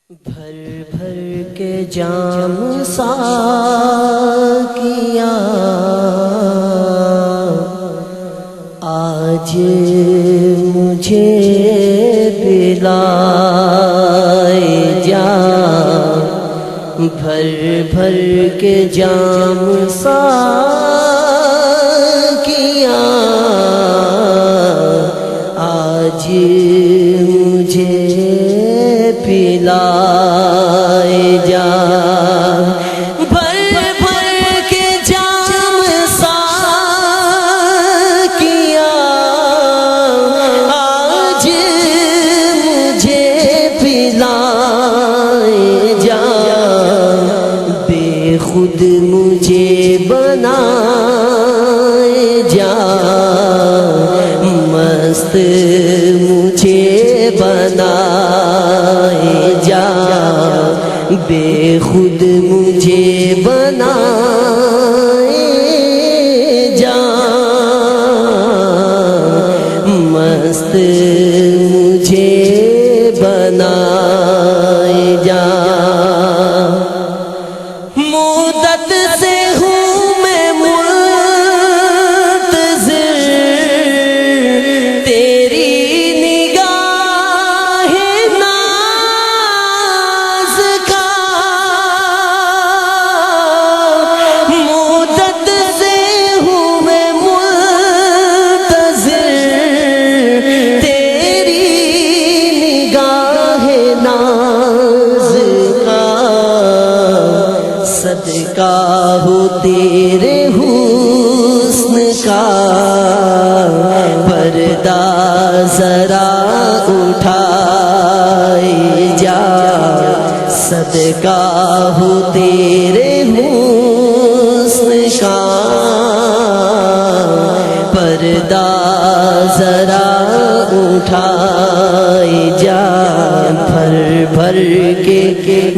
بھر بھر کے جام ساقیاں آج مجھے پلائے جا، بھر بھر کے جام ساقیاں آج مجھے پلائے جا، بھر بھر کے جام ساقیاں آج مجھے پلائے جا، بے خود مجھے بنائے جا، مست مجھے بنائے جا، بے خود مجھے بنائے جا، مست مجھے بنائے جا، مدت سے ہوں میں منتظر تیری نگاہ ناز کا، مدت سے ہوں میں منتظر تیری نگاہ ناز کا، صدقہ ہو تیرے حسن کا، پردہ ذرا اٹھائے جا، صدقہ ہو تیرے حسن کا، پردہ ذرا اٹھائے جا، بھر بھر کے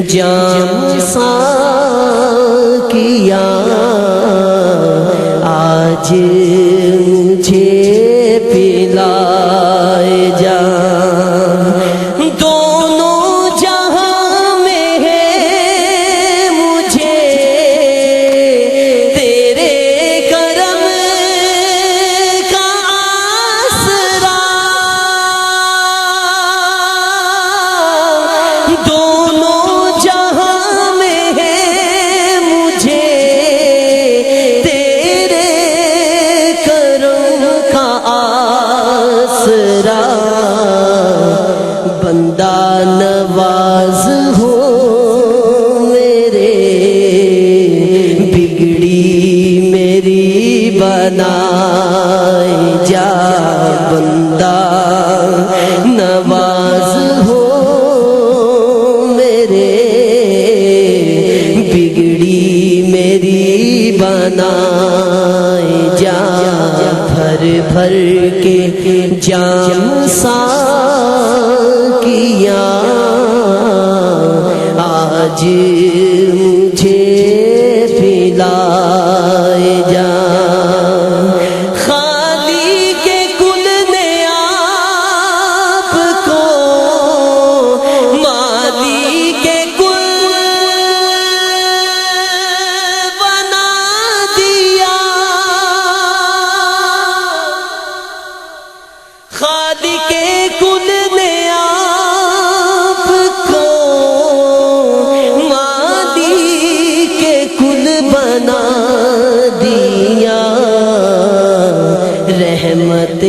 جام ساقیاں آج مجھے پلائے جا، دونوں جہاں میں ہے مجھے تیرے کرم کا آسرا، دونوں جہاں میں ہے مجھے تیرے کرم کا آسرا، بندہ نواز ہو میرے، بگڑی میری بنائے جا، بندہ نواز ہو میرے، بگڑی میری بنائے جا، بھر بھر کے جام ساقیاں آج مجھے پلائے جا، خالی کے کل نے آپ کو مالی کے کل بنا دیا، خالی کے کل نے آپ کو مالی کے کل بنا دیا، رحمت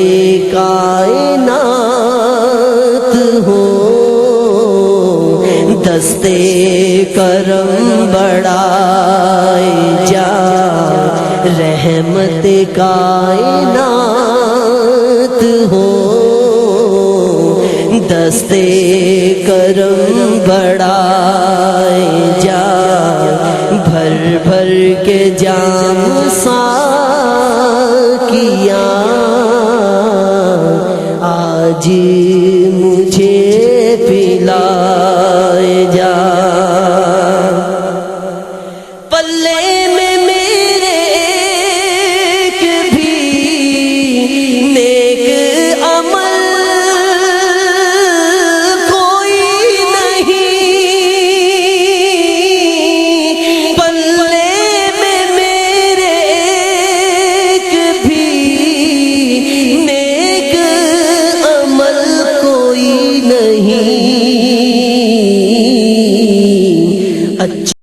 کائنات ہو دستے کرم بڑھائے جا، رحمت کائنات ہو دستے کرم بڑھائے جا، بھر بھر کے جام ساقیاں آج مجھے پلائے جا، پلے میں میرے ایک بھی نیک عمل کوئی نہیں، اچھی